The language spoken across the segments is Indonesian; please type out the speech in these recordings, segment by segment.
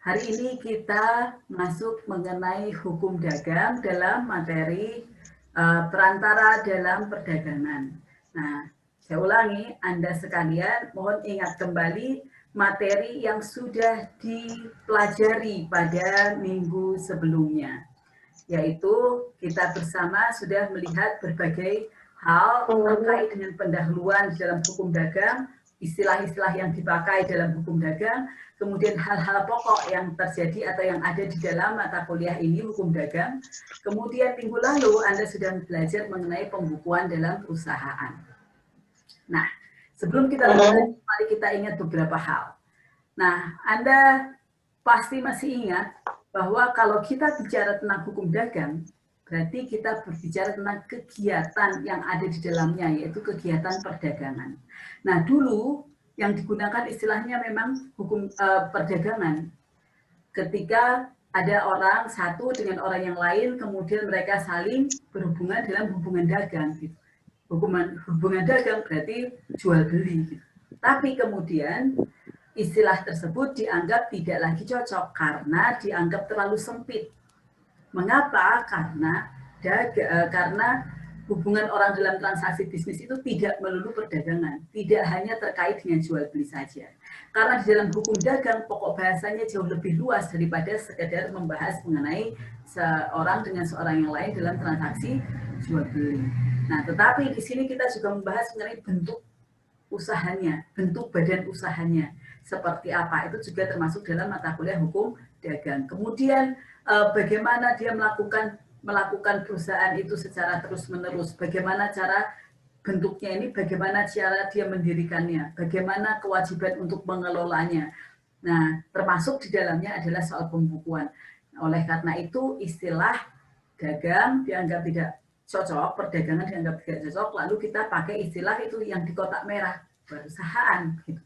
Hari ini kita masuk mengenai hukum dagang dalam materi perantara dalam perdagangan. Nah, saya ulangi, Anda sekalian mohon ingat kembali materi yang sudah dipelajari pada minggu sebelumnya, yaitu kita bersama sudah melihat berbagai hal terkait dengan pendahuluan dalam hukum dagang, istilah-istilah yang dipakai dalam hukum dagang, kemudian hal-hal pokok yang terjadi atau yang ada di dalam mata kuliah ini, hukum dagang. Kemudian minggu lalu Anda sudah belajar mengenai pembukuan dalam perusahaan. Nah, sebelum kita lanjut, mari kita ingat beberapa hal. Nah, Anda pasti masih ingat bahwa kalau kita bicara tentang hukum dagang, berarti kita berbicara tentang kegiatan yang ada di dalamnya, yaitu kegiatan perdagangan. Nah, dulu yang digunakan istilahnya memang hukum perdagangan. Ketika ada orang satu dengan orang yang lain, kemudian mereka saling berhubungan dalam hubungan dagang. Gitu. Hubungan dagang berarti jual beli. Gitu. Tapi kemudian istilah tersebut dianggap tidak lagi cocok karena dianggap terlalu sempit. Mengapa? Karena hubungan orang dalam transaksi bisnis itu tidak melulu perdagangan, tidak hanya terkait dengan jual beli saja. Karena di dalam hukum dagang pokok bahasanya jauh lebih luas daripada sekedar membahas mengenai seorang dengan seorang yang lain dalam transaksi jual beli. Nah, tetapi di sini kita juga membahas mengenai bentuk usahanya, bentuk badan usahanya seperti apa, itu juga termasuk dalam mata kuliah hukum dagang. Kemudian bagaimana dia melakukan perusahaan itu secara terus-menerus, bagaimana cara bentuknya ini, bagaimana cara dia mendirikannya, bagaimana kewajiban untuk mengelolanya. Nah, termasuk di dalamnya adalah soal pembukuan. Oleh karena itu, istilah dagang dianggap tidak cocok, perdagangan dianggap tidak cocok, lalu kita pakai istilah itu yang di kotak merah, perusahaan. Gitu.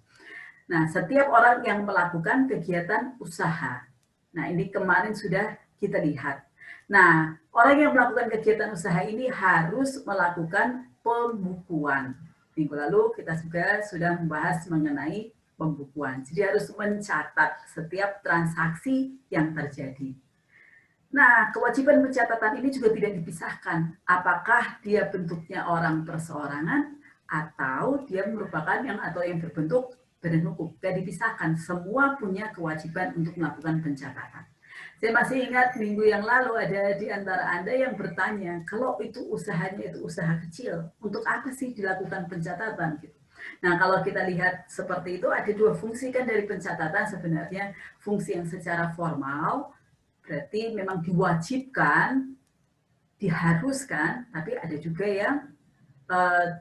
Nah, setiap orang yang melakukan kegiatan usaha. Nah, ini kemarin sudah kita lihat. Nah, orang yang melakukan kegiatan usaha ini harus melakukan pembukuan. Minggu lalu kita juga sudah membahas mengenai pembukuan. Jadi harus mencatat setiap transaksi yang terjadi. Nah, kewajiban pencatatan ini juga tidak dipisahkan. Apakah dia bentuknya orang perseorangan atau dia merupakan yang berbentuk badan hukum. Tidak dipisahkan. Semua punya kewajiban untuk melakukan pencatatan. Saya masih ingat minggu yang lalu ada di antara Anda yang bertanya, kalau itu usahanya itu usaha kecil, untuk apa sih dilakukan pencatatan? Gitu. Nah, kalau kita lihat seperti itu, ada dua fungsi kan dari pencatatan sebenarnya. Fungsi yang secara formal, berarti memang diwajibkan, diharuskan, tapi ada juga yang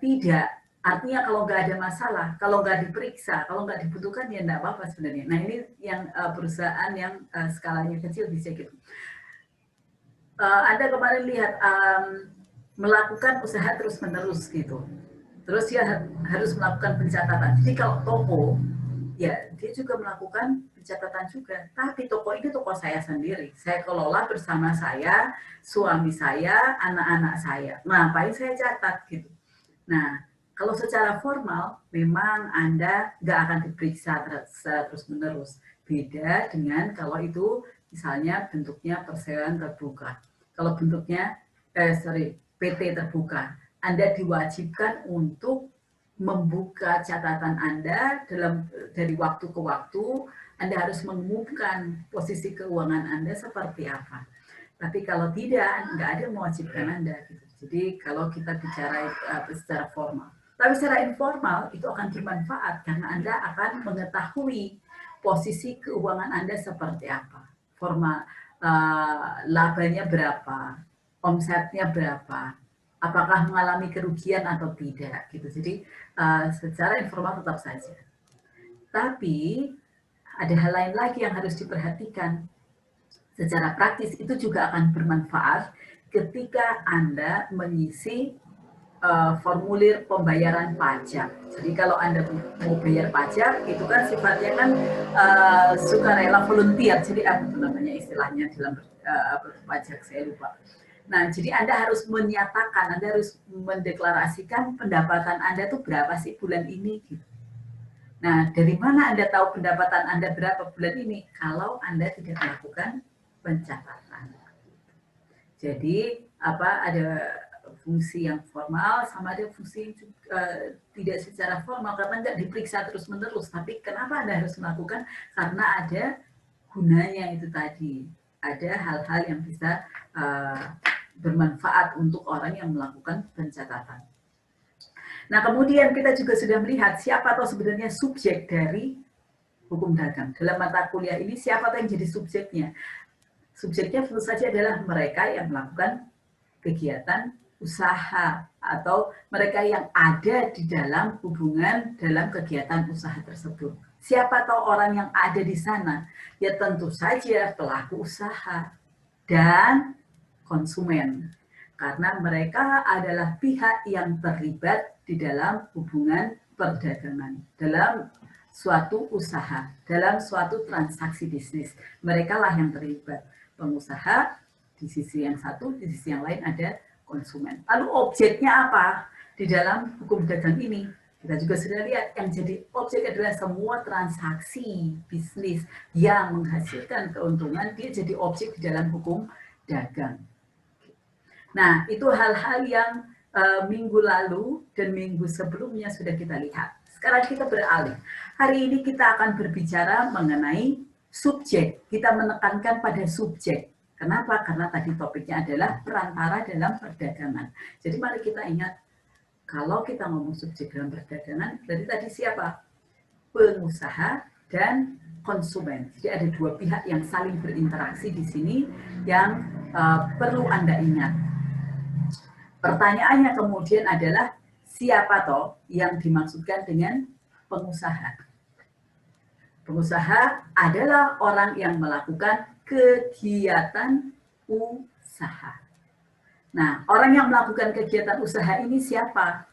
tidak. Artinya kalau nggak ada masalah, kalau nggak diperiksa, kalau nggak dibutuhkan ya nggak apa-apa sebenarnya. Nah ini yang perusahaan yang skalanya kecil bisa gitu. Anda kemarin lihat melakukan usaha terus-menerus gitu. Terus dia harus melakukan pencatatan. Jadi kalau toko, ya dia juga melakukan pencatatan juga. Tapi toko ini toko saya sendiri. Saya kelola bersama saya, suami saya, anak-anak saya. Ngapain saya catat gitu. Nah, kalau secara formal, memang Anda nggak akan diperiksa terus-menerus. Beda dengan kalau itu misalnya bentuknya perseroan terbuka. Kalau bentuknya, PT terbuka, Anda diwajibkan untuk membuka catatan Anda dari waktu ke waktu. Anda harus mengumumkan posisi keuangan Anda seperti apa. Tapi kalau tidak, nggak ada yang mewajibkan Anda. Gitu. Jadi kalau kita bicara secara formal. Tapi secara informal itu akan bermanfaat karena Anda akan mengetahui posisi keuangan Anda seperti apa. Formal, labanya berapa, omsetnya berapa, apakah mengalami kerugian atau tidak. Gitu. Jadi secara informal tetap saja. Tapi ada hal lain lagi yang harus diperhatikan. Secara praktis itu juga akan bermanfaat ketika Anda mengisi formulir pembayaran pajak. Jadi kalau Anda mau bayar pajak, itu kan sifatnya kan sukarela volunteer. Jadi apa namanya istilahnya dalam pajak, saya lupa. Nah, jadi Anda harus menyatakan, Anda harus mendeklarasikan pendapatan Anda tuh berapa sih bulan ini. Gitu. Nah, dari mana Anda tahu pendapatan Anda berapa bulan ini? Kalau Anda tidak melakukan pencatatan. Jadi, ada fungsi yang formal sama ada fungsi tidak secara formal karena nggak diperiksa terus-menerus. Tapi kenapa Anda harus melakukan? Karena ada gunanya itu tadi. Ada hal-hal yang bisa bermanfaat untuk orang yang melakukan pencatatan. Nah, kemudian kita juga sudah melihat siapa atau sebenarnya subjek dari hukum dagang. Dalam mata kuliah ini siapa yang jadi subjeknya? Subjeknya tentu saja adalah mereka yang melakukan kegiatan usaha atau mereka yang ada di dalam hubungan dalam kegiatan usaha tersebut. Siapa tahu orang yang ada di sana? Ya tentu saja pelaku usaha dan konsumen. Karena mereka adalah pihak yang terlibat di dalam hubungan perdagangan, dalam suatu usaha, dalam suatu transaksi bisnis. Mereka lah yang terlibat. Pengusaha di sisi yang satu, di sisi yang lain ada konsumen. Lalu objeknya apa di dalam hukum dagang ini? Kita juga sudah lihat yang jadi objek adalah semua transaksi bisnis yang menghasilkan keuntungan, dia jadi objek di dalam hukum dagang. Nah, itu hal-hal yang minggu lalu dan minggu sebelumnya sudah kita lihat. Sekarang kita beralih. Hari ini kita akan berbicara mengenai subjek. Kita menekankan pada subjek. Kenapa? Karena tadi topiknya adalah perantara dalam perdagangan. Jadi mari kita ingat, kalau kita ngomong subjek dalam perdagangan, berarti tadi siapa? Pengusaha dan konsumen. Jadi ada dua pihak yang saling berinteraksi di sini yang perlu Anda ingat. Pertanyaannya kemudian adalah siapa toh yang dimaksudkan dengan pengusaha? Pengusaha adalah orang yang melakukan kegiatan usaha. Nah, orang yang melakukan kegiatan usaha ini siapa?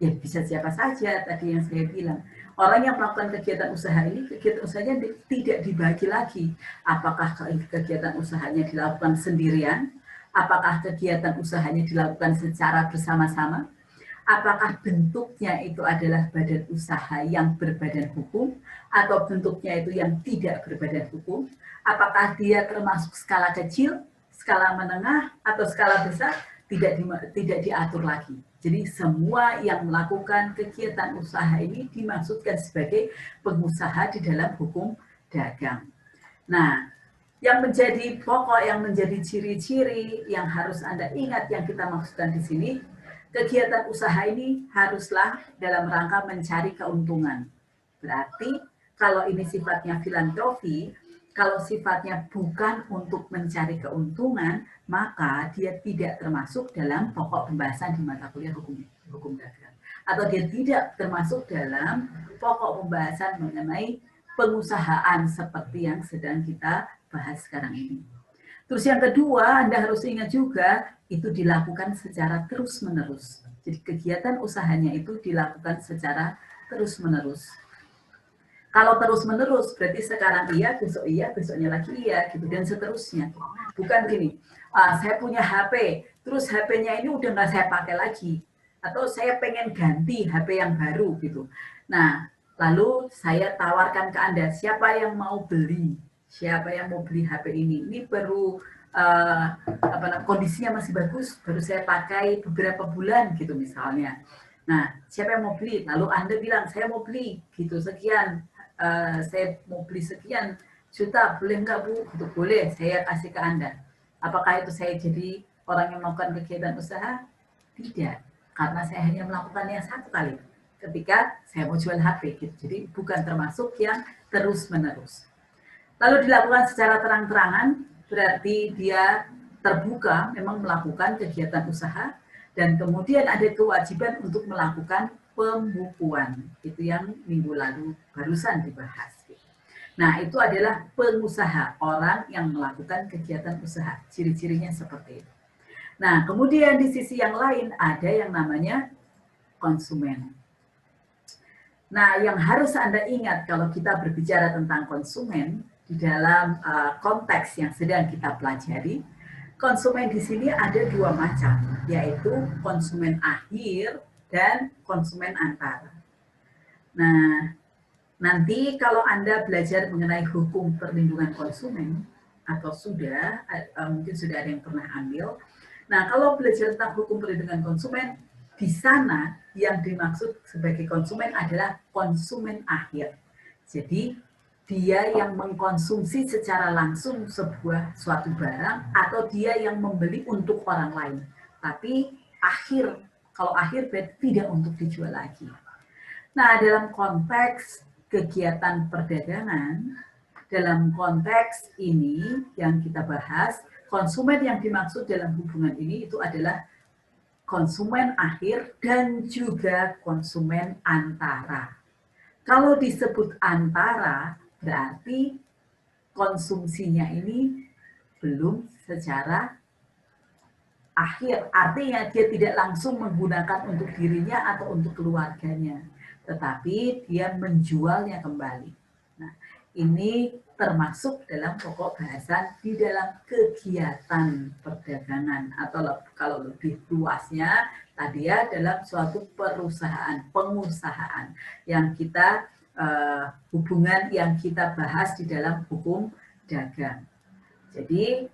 Ya bisa siapa saja tadi yang saya bilang. Orang yang melakukan kegiatan usaha ini, kegiatan usahanya tidak dibagi lagi. Apakah kegiatan usahanya dilakukan sendirian? Apakah kegiatan usahanya dilakukan secara bersama-sama? Apakah bentuknya itu adalah badan usaha yang berbadan hukum atau bentuknya itu yang tidak berbadan hukum? Apakah dia termasuk skala kecil, skala menengah, atau skala besar? Tidak diatur lagi. Jadi semua yang melakukan kegiatan usaha ini dimaksudkan sebagai pengusaha di dalam hukum dagang. Nah, yang menjadi pokok, yang menjadi ciri-ciri yang harus Anda ingat yang kita maksudkan di sini, kegiatan usaha ini haruslah dalam rangka mencari keuntungan. Berarti kalau ini sifatnya filantropi, kalau sifatnya bukan untuk mencari keuntungan, maka dia tidak termasuk dalam pokok pembahasan di mata kuliah hukum dagang. Atau dia tidak termasuk dalam pokok pembahasan mengenai pengusahaan seperti yang sedang kita bahas sekarang ini. Terus yang kedua, Anda harus ingat juga, itu dilakukan secara terus-menerus. Jadi kegiatan usahanya itu dilakukan secara terus-menerus. Kalau terus-menerus, berarti sekarang iya, besoknya lagi iya, gitu, dan seterusnya. Bukan gini, saya punya HP, terus HP-nya ini udah nggak saya pakai lagi. Atau saya pengen ganti HP yang baru, gitu. Nah, lalu saya tawarkan ke Anda, siapa yang mau beli? Siapa yang mau beli HP ini? Ini baru kondisinya masih bagus, baru saya pakai beberapa bulan gitu misalnya. Nah, siapa yang mau beli? Lalu Anda bilang, saya mau beli gitu sekian, saya mau beli sekian juta, boleh nggak Bu? Gitu, boleh, saya kasih ke Anda. Apakah itu saya jadi orang yang melakukan kegiatan usaha? Tidak, karena saya hanya melakukannya satu kali ketika saya mau jual HP gitu. Jadi bukan termasuk yang terus-menerus. Lalu dilakukan secara terang-terangan, berarti dia terbuka memang melakukan kegiatan usaha, dan kemudian ada kewajiban untuk melakukan pembukuan. Itu yang minggu lalu barusan dibahas. Nah, itu adalah pengusaha, orang yang melakukan kegiatan usaha. Ciri-cirinya seperti itu. Nah, kemudian di sisi yang lain ada yang namanya konsumen. Nah, yang harus Anda ingat kalau kita berbicara tentang konsumen, di dalam konteks yang sedang kita pelajari, konsumen di sini ada dua macam, yaitu konsumen akhir dan konsumen antara. Nah, nanti kalau Anda belajar mengenai hukum perlindungan konsumen, atau sudah, mungkin sudah ada yang pernah ambil. Nah, kalau belajar tentang hukum perlindungan konsumen, di sana yang dimaksud sebagai konsumen adalah konsumen akhir. Jadi, dia yang mengkonsumsi secara langsung suatu barang, atau dia yang membeli untuk orang lain. Tapi akhir, kalau akhir tidak untuk dijual lagi. Nah, dalam konteks kegiatan perdagangan, dalam konteks ini yang kita bahas, konsumen yang dimaksud dalam hubungan ini itu adalah konsumen akhir dan juga konsumen antara. Kalau disebut antara, berarti konsumsinya ini belum secara akhir. Artinya dia tidak langsung menggunakan untuk dirinya atau untuk keluarganya, tetapi dia menjualnya kembali. Nah, ini termasuk dalam pokok bahasan di dalam kegiatan perdagangan, atau kalau lebih luasnya tadi ya dalam suatu perusahaan, pengusahaan yang kita hubungan yang kita bahas di dalam hukum dagang. Jadi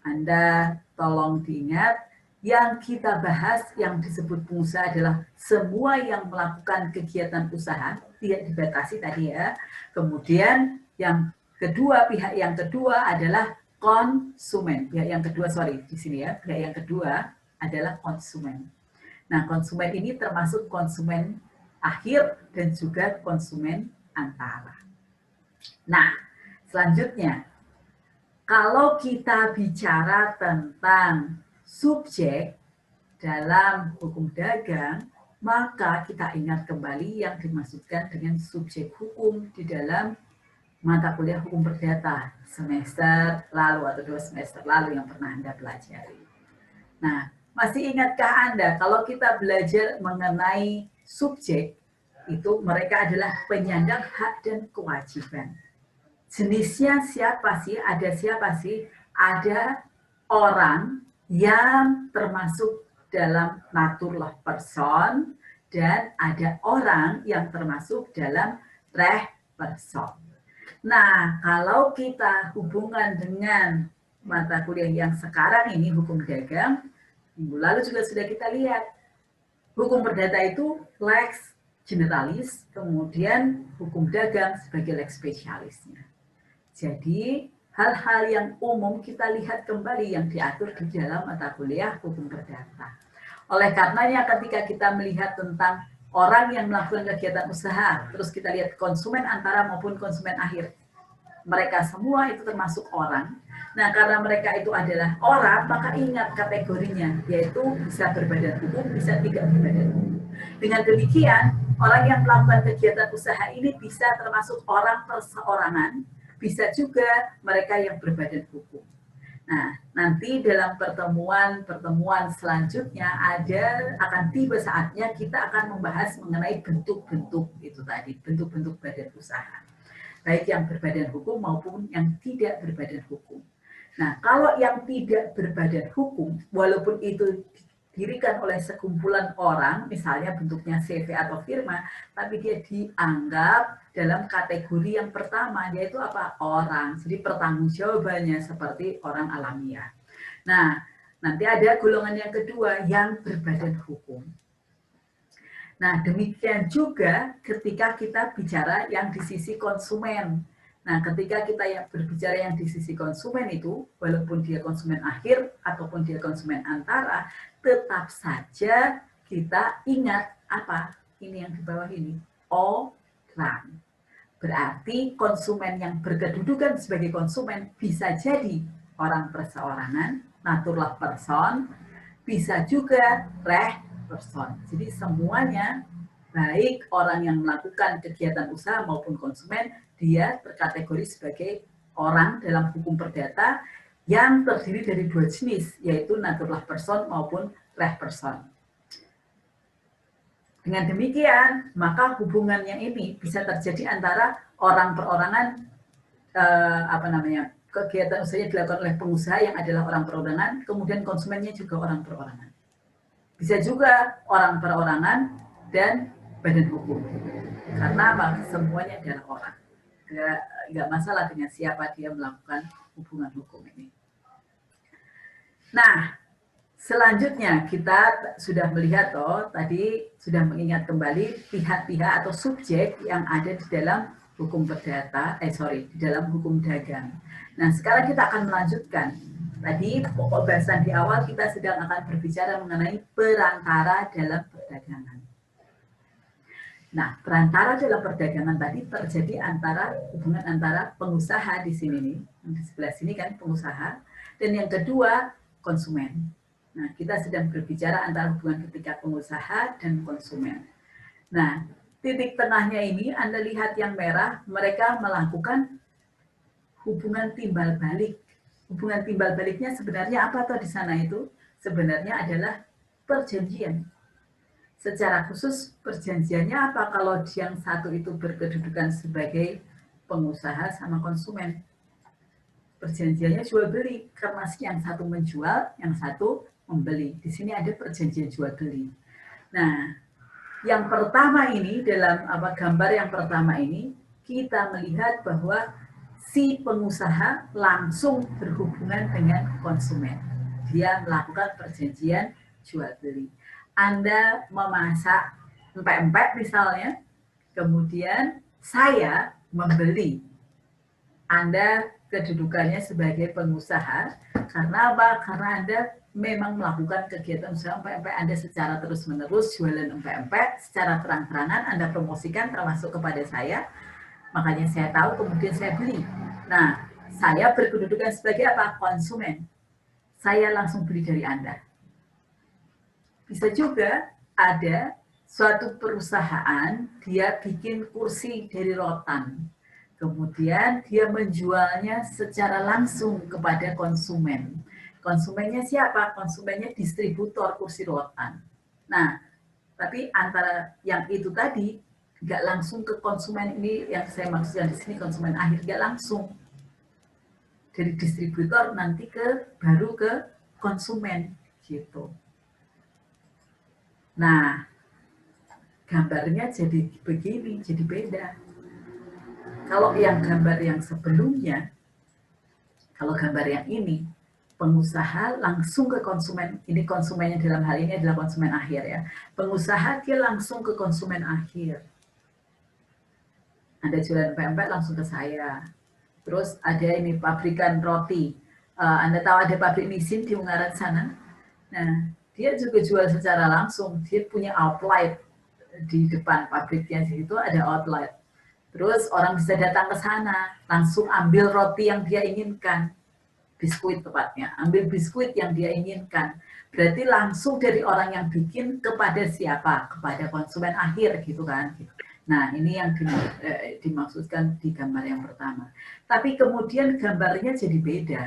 Anda tolong diingat, yang kita bahas yang disebut pengusaha adalah semua yang melakukan kegiatan usaha, tidak dibatasi tadi ya. Kemudian yang kedua, pihak yang kedua adalah konsumen. Pihak yang kedua, di sini ya, pihak yang kedua adalah konsumen. Nah, konsumen ini termasuk konsumen akhir dan juga konsumen antara. Nah, selanjutnya, kalau kita bicara tentang subjek dalam hukum dagang, maka kita ingat kembali yang dimaksudkan dengan subjek hukum di dalam mata kuliah hukum perdata semester lalu atau 2 semester lalu yang pernah Anda pelajari. Nah, masih ingatkah Anda kalau kita belajar mengenai subjek, itu mereka adalah penyandang hak dan kewajiban. Jenisnya siapa sih? Ada siapa sih? Ada orang yang termasuk dalam naturlah person, dan ada orang yang termasuk dalam reh person. Nah, kalau kita hubungan dengan mata kuliah yang sekarang ini, hukum dagang, minggu lalu juga sudah kita lihat. Hukum perdata itu lex generalis, kemudian hukum dagang sebagai lex spesialisnya. Jadi, hal-hal yang umum kita lihat kembali yang diatur di dalam mata kuliah hukum perdata. Oleh karenanya ketika kita melihat tentang orang yang melakukan kegiatan usaha, terus kita lihat konsumen antara maupun konsumen akhir, mereka semua itu termasuk orang. Nah, karena mereka itu adalah orang, maka ingat kategorinya, yaitu bisa berbadan hukum, bisa tidak berbadan hukum. Dengan demikian, orang yang melakukan kegiatan usaha ini bisa termasuk orang perseorangan, bisa juga mereka yang berbadan hukum. Nah, nanti dalam pertemuan selanjutnya akan tiba saatnya kita akan membahas mengenai bentuk-bentuk itu tadi, bentuk-bentuk badan usaha. Baik yang berbadan hukum maupun yang tidak berbadan hukum. Nah, kalau yang tidak berbadan hukum, walaupun itu didirikan oleh sekumpulan orang, misalnya bentuknya CV atau firma, tapi dia dianggap dalam kategori yang pertama, yaitu apa? Orang. Jadi pertanggungjawabannya seperti orang alamiah. Nah, nanti ada golongan yang kedua yang berbadan hukum. Nah, demikian juga ketika kita bicara yang di sisi konsumen. Nah, ketika kita yang berbicara yang di sisi konsumen itu, walaupun dia konsumen akhir ataupun dia konsumen antara, tetap saja kita ingat apa? Ini yang di bawah ini, orang. Berarti konsumen yang berkedudukan sebagai konsumen bisa jadi orang perseorangan, naturlah person, bisa juga reh person. Jadi semuanya, baik orang yang melakukan kegiatan usaha maupun konsumen, dia terkategori sebagai orang dalam hukum perdata yang terdiri dari dua jenis, yaitu naturlah person maupun reh person. Dengan demikian, maka hubungannya ini bisa terjadi antara orang perorangan, kegiatan usahanya dilakukan oleh pengusaha yang adalah orang perorangan, kemudian konsumennya juga orang perorangan. Bisa juga orang perorangan dan badan hukum. Karena apa? Semuanya adalah orang. Nggak masalah dengan siapa dia melakukan hubungan hukum ini. Nah, selanjutnya kita sudah melihat tadi sudah mengingat kembali pihak-pihak atau subjek yang ada di dalam hukum perdata, di dalam hukum dagang. Nah, sekarang kita akan melanjutkan. Tadi pokok bahasan di awal kita sedang akan berbicara mengenai perantara dalam perdagangan. Nah, perantara dalam perdagangan tadi terjadi hubungan antara pengusaha di sini nih, di sebelah sini kan pengusaha, dan yang kedua konsumen. Nah, kita sedang berbicara antara hubungan ketika pengusaha dan konsumen. Nah, titik tengahnya ini Anda lihat yang merah, mereka melakukan hubungan timbal balik. Hubungan timbal baliknya sebenarnya apa di sana itu? Sebenarnya adalah perjanjian. Secara khusus perjanjiannya apa kalau yang satu itu berkedudukan sebagai pengusaha sama konsumen? Perjanjiannya jual beli, karena yang satu menjual, yang satu membeli. Di sini ada perjanjian jual beli. Nah, yang pertama ini dalam gambar yang pertama ini kita melihat bahwa si pengusaha langsung berhubungan dengan konsumen. Dia melakukan perjanjian jual beli. Anda memasak empek-empek misalnya, kemudian saya membeli. Anda kedudukannya sebagai pengusaha, karena apa? Karena Anda memang melakukan kegiatan usaha empek-empek Anda secara terus-menerus, jualan empek-empek, secara terang-terangan Anda promosikan termasuk kepada saya, makanya saya tahu, kemudian saya beli. Nah, saya berkedudukan sebagai apa? Konsumen. Saya langsung beli dari Anda. Bisa juga ada suatu perusahaan, dia bikin kursi dari rotan. Kemudian dia menjualnya secara langsung kepada konsumen. Konsumennya siapa? Konsumennya distributor kursi rotan. Nah, tapi antara yang itu tadi, nggak langsung ke konsumen ini, yang saya maksudkan di sini konsumen akhir, nggak langsung. Dari distributor nanti baru ke konsumen, gitu. Nah, gambarnya jadi begini, jadi beda. Kalau yang gambar yang sebelumnya, kalau gambar yang ini, pengusaha langsung ke konsumen, ini konsumennya dalam hal ini adalah konsumen akhir ya. Pengusaha dia langsung ke konsumen akhir. Anda jualan pempek langsung ke saya. Terus ada ini pabrikan roti. Anda tahu ada pabrik Nissin di Ungaran sana? Nah, dia juga jual secara langsung. Dia punya outlet di depan pabriknya, di situ ada outlet. Terus orang bisa datang ke sana, langsung ambil roti yang dia inginkan. Biskuit tepatnya, ambil biskuit yang dia inginkan. Berarti langsung dari orang yang bikin kepada siapa? Kepada konsumen akhir gitu kan. Nah, ini yang dimaksudkan di gambar yang pertama. Tapi kemudian gambarnya jadi beda.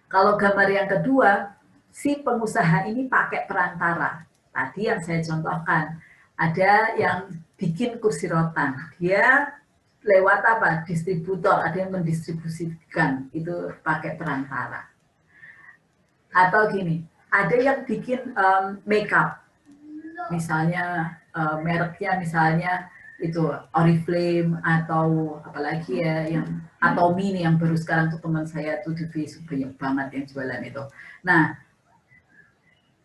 Kalau gambar yang kedua, si pengusaha ini pakai perantara. Tadi yang saya contohkan, ada yang bikin kursi rotan. Dia lewat apa? Distributor, ada yang mendistribusikan, itu pakai perantara. Atau gini, ada yang bikin makeup. Misalnya mereknya misalnya itu Oriflame atau apalagi ya yang Atomi nih yang baru sekarang tuh teman saya tuh di Facebook banyak banget yang jualan itu. Nah,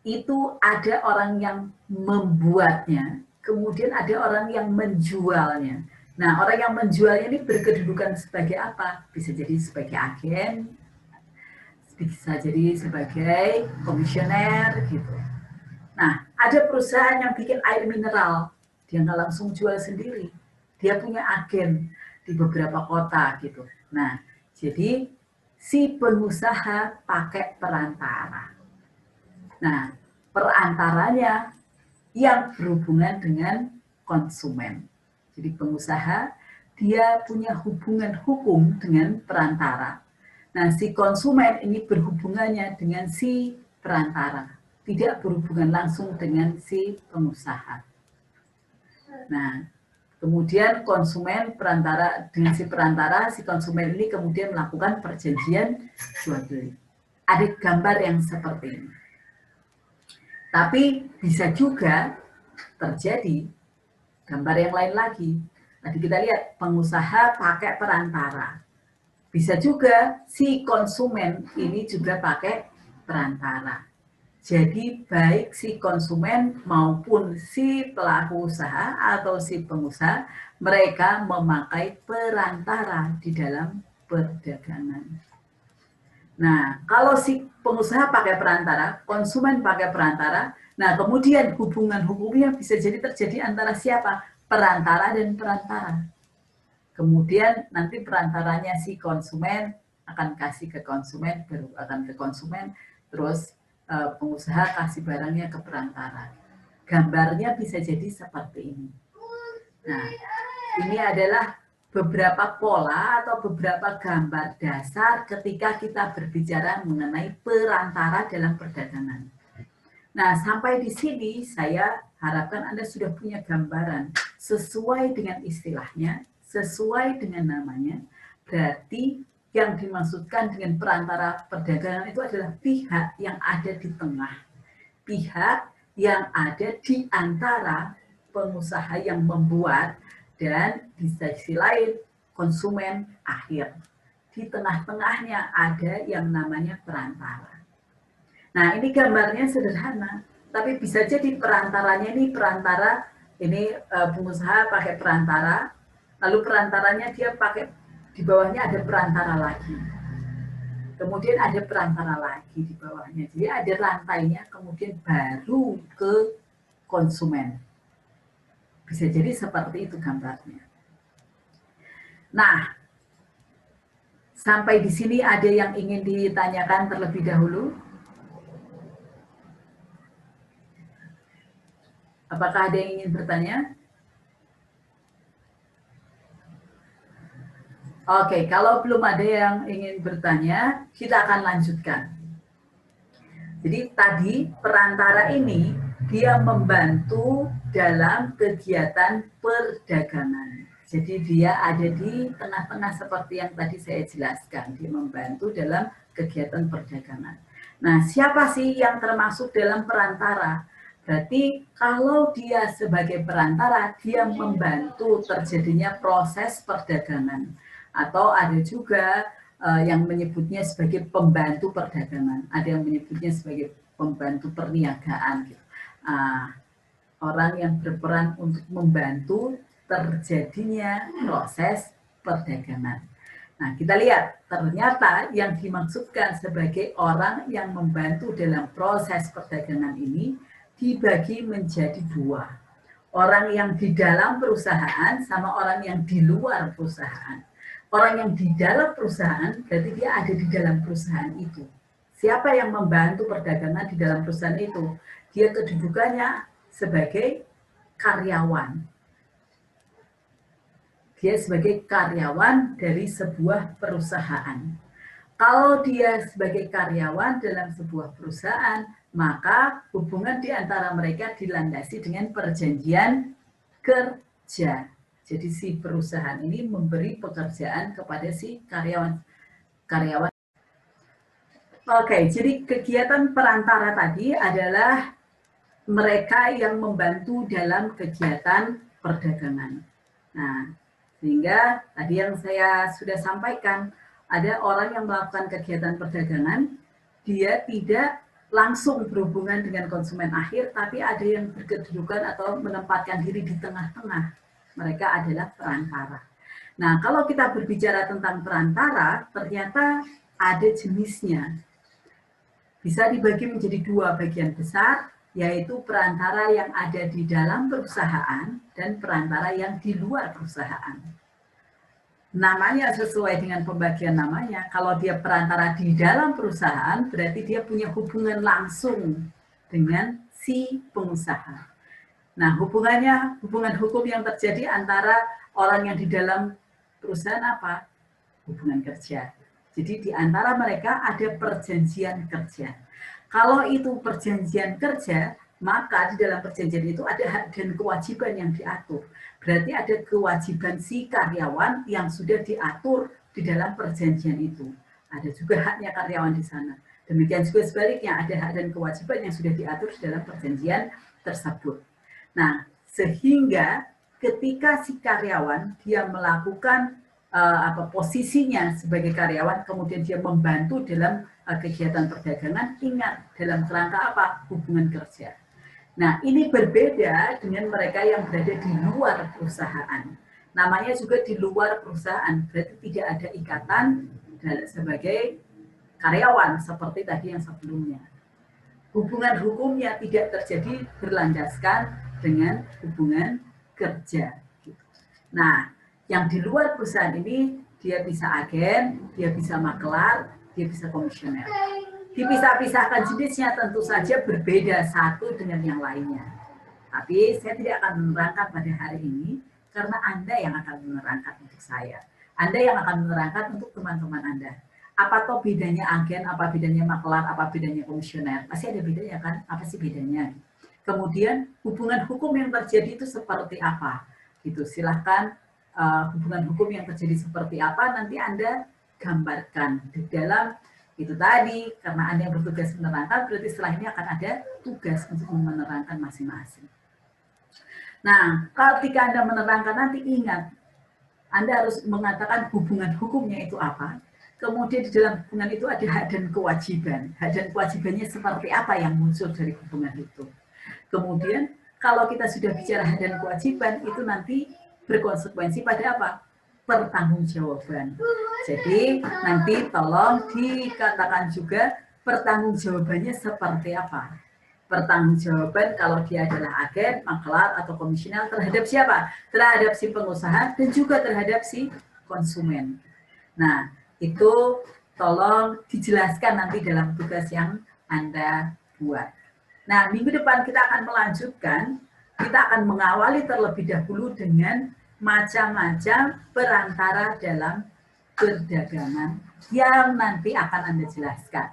itu ada orang yang membuatnya, kemudian ada orang yang menjualnya. Nah, orang yang menjualnya ini berkedudukan sebagai apa? Bisa jadi sebagai agen, bisa jadi sebagai komisioner gitu. Nah, ada perusahaan yang bikin air mineral, dia nggak langsung jual sendiri. Dia punya agen di beberapa kota gitu. Nah, jadi si pengusaha pakai perantara. Nah, perantaranya yang berhubungan dengan konsumen. Jadi pengusaha, dia punya hubungan hukum dengan perantara. Nah, si konsumen ini berhubungannya dengan si perantara. Tidak berhubungan langsung dengan si pengusaha. Nah, kemudian konsumen perantara dengan si perantara, si konsumen ini kemudian melakukan perjanjian jual beli. Ada gambar yang seperti ini. Tapi bisa juga terjadi, gambar yang lain lagi. Tadi kita lihat pengusaha pakai perantara. Bisa juga si konsumen ini juga pakai perantara. Jadi baik si konsumen maupun si pelaku usaha atau si pengusaha, mereka memakai perantara di dalam perdagangan. Nah, kalau si pengusaha pakai perantara, konsumen pakai perantara, nah kemudian hubungan hukumnya bisa jadi terjadi antara siapa? Perantara dan perantara. Kemudian nanti perantaranya si konsumen akan kasih ke konsumen, baru akan ke konsumen, terus pengusaha kasih barangnya ke perantara. Gambarnya bisa jadi seperti ini. Nah, ini adalah beberapa pola atau beberapa gambar dasar ketika kita berbicara mengenai perantara dalam perdagangan. Nah, sampai di sini saya harapkan Anda sudah punya gambaran sesuai dengan istilahnya, sesuai dengan namanya. Berarti yang dimaksudkan dengan perantara perdagangan itu adalah pihak yang ada di tengah. Pihak yang ada di antara pengusaha yang membuat dan di sisi lain konsumen akhir. Di tengah-tengahnya ada yang namanya perantara. Nah, ini gambarnya sederhana, tapi bisa jadi perantaranya ini perantara, ini pengusaha pakai perantara, lalu perantaranya dia pakai, di bawahnya ada perantara lagi. Kemudian ada perantara lagi di bawahnya. Jadi ada rantainya, kemudian baru ke konsumen. Bisa jadi seperti itu gambarnya. Nah, sampai di sini ada yang ingin ditanyakan terlebih dahulu? Apakah ada yang ingin bertanya? Oke, kalau belum ada yang ingin bertanya, kita akan lanjutkan. Jadi tadi perantara ini dia membantu dalam kegiatan perdagangan. Jadi dia ada di tengah-tengah seperti yang tadi saya jelaskan. Dia membantu dalam kegiatan perdagangan. Nah, siapa sih yang termasuk dalam perantara? Berarti kalau dia sebagai perantara, dia membantu terjadinya proses perdagangan. Atau ada juga yang menyebutnya sebagai pembantu perdagangan, ada yang menyebutnya sebagai pembantu perniagaan. Gitu. Orang yang berperan untuk membantu terjadinya proses perdagangan. Nah, kita lihat ternyata yang dimaksudkan sebagai orang yang membantu dalam proses perdagangan ini dibagi menjadi dua. Orang yang di dalam perusahaan sama orang yang di luar perusahaan. Orang yang di dalam perusahaan berarti dia ada di dalam perusahaan itu. Siapa yang membantu perdagangan di dalam perusahaan itu? Dia kedudukannya sebagai karyawan. Dia sebagai karyawan dari sebuah perusahaan. Kalau dia sebagai karyawan dalam sebuah perusahaan, maka hubungan di antara mereka dilandasi dengan perjanjian kerja. Jadi si perusahaan ini memberi pekerjaan kepada si karyawan. Oke, jadi kegiatan perantara tadi adalah mereka yang membantu dalam kegiatan perdagangan. Nah, sehingga tadi yang saya sudah sampaikan, ada orang yang melakukan kegiatan perdagangan, dia tidak langsung berhubungan dengan konsumen akhir, tapi ada yang berkedudukan atau menempatkan diri di tengah-tengah. Mereka adalah perantara. Nah, kalau kita berbicara tentang perantara, ternyata ada jenisnya. Bisa dibagi menjadi dua bagian besar, yaitu perantara yang ada di dalam perusahaan dan perantara yang di luar perusahaan. Namanya sesuai dengan pembagian namanya, kalau dia perantara di dalam perusahaan, berarti dia punya hubungan langsung dengan si pengusaha. Nah, hubungan hukum yang terjadi antara orang yang di dalam perusahaan apa? Hubungan kerja. Jadi di antara mereka ada perjanjian kerja. Kalau itu perjanjian kerja, maka di dalam perjanjian itu ada hak dan kewajiban yang diatur. Berarti ada kewajiban si karyawan yang sudah diatur di dalam perjanjian itu. Ada juga haknya karyawan di sana. Demikian juga sebaliknya, ada hak dan kewajiban yang sudah diatur di dalam perjanjian tersebut. Nah, sehingga ketika si karyawan dia melakukan posisinya sebagai karyawan, kemudian dia membantu dalam kegiatan perdagangan, ingat dalam kerangka apa? Hubungan kerja. Nah, ini berbeda dengan mereka yang berada di luar perusahaan. Namanya juga di luar perusahaan, berarti tidak ada ikatan sebagai karyawan seperti tadi yang sebelumnya. Hubungan hukumnya tidak terjadi berlandaskan dengan hubungan kerja. Nah, yang di luar perusahaan ini dia bisa agen, dia bisa makelar, dia bisa komisioner. Dipisah-pisahkan jenisnya tentu saja berbeda satu dengan yang lainnya. Tapi saya tidak akan menerangkan pada hari ini karena Anda yang akan menerangkan untuk saya. Anda yang akan menerangkan untuk teman-teman Anda. Apa toh bedanya agen, apa bedanya makelar, apa bedanya komisioner? Pasti ada bedanya kan? Apa sih bedanya? Kemudian hubungan hukum yang terjadi itu seperti apa? Gitu. Silahkan hubungan hukum yang terjadi seperti apa nanti Anda gambarkan di dalam itu tadi. Karena Anda yang bertugas menerangkan, berarti setelah ini akan ada tugas untuk menerangkan masing-masing. Nah, ketika Anda menerangkan nanti ingat, Anda harus mengatakan hubungan hukumnya itu apa. Kemudian di dalam hubungan itu ada hak dan kewajiban. Hak dan kewajibannya seperti apa yang muncul dari hubungan itu. Kemudian kalau kita sudah bicara hak dan kewajiban, itu nanti berkonsekuensi pada apa? Pertanggungjawaban. Jadi nanti tolong dikatakan juga pertanggungjawabannya seperti apa. Pertanggungjawaban kalau dia adalah agen, makelar, atau komisioner terhadap siapa? Terhadap si pengusaha dan juga terhadap si konsumen. Nah, itu tolong dijelaskan nanti dalam tugas yang Anda buat. Nah, minggu depan kita akan melanjutkan, kita akan mengawali terlebih dahulu dengan macam-macam perantara dalam perdagangan yang nanti akan Anda jelaskan.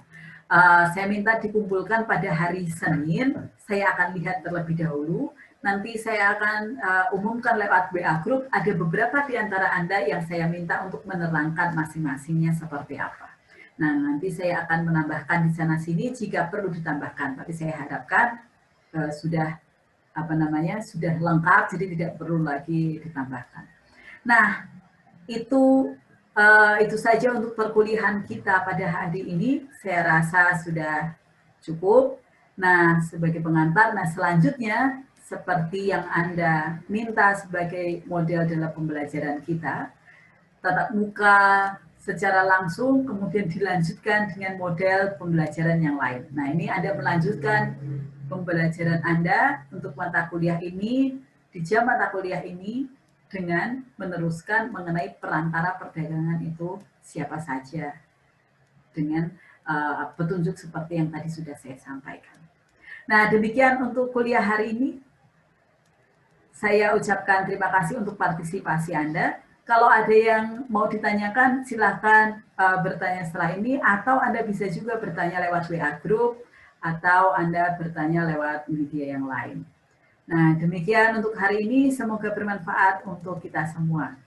Saya minta dikumpulkan pada hari Senin, saya akan lihat terlebih dahulu, nanti saya akan umumkan lewat WA Group, ada beberapa di antara Anda yang saya minta untuk menerangkan masing-masingnya seperti apa. Nah, nanti saya akan menambahkan di sana-sini jika perlu ditambahkan, tapi saya harapkan sudah sudah lengkap, jadi tidak perlu lagi ditambahkan. Nah, itu saja untuk perkuliahan kita pada hari ini. Saya rasa sudah cukup. Nah, sebagai pengantar, nah selanjutnya seperti yang Anda minta sebagai model dalam pembelajaran kita, tatap muka secara langsung, kemudian dilanjutkan dengan model pembelajaran yang lain. Nah, ini Anda melanjutkan pembelajaran Anda untuk mata kuliah ini, di jam mata kuliah ini, dengan meneruskan mengenai perantara perdagangan itu siapa saja, dengan petunjuk seperti yang tadi sudah saya sampaikan. Nah, demikian untuk kuliah hari ini. Saya ucapkan terima kasih untuk partisipasi Anda. Kalau ada yang mau ditanyakan, silahkan bertanya setelah ini, atau Anda bisa juga bertanya lewat WA Group, atau Anda bertanya lewat media yang lain. Nah, demikian untuk hari ini. Semoga bermanfaat untuk kita semua.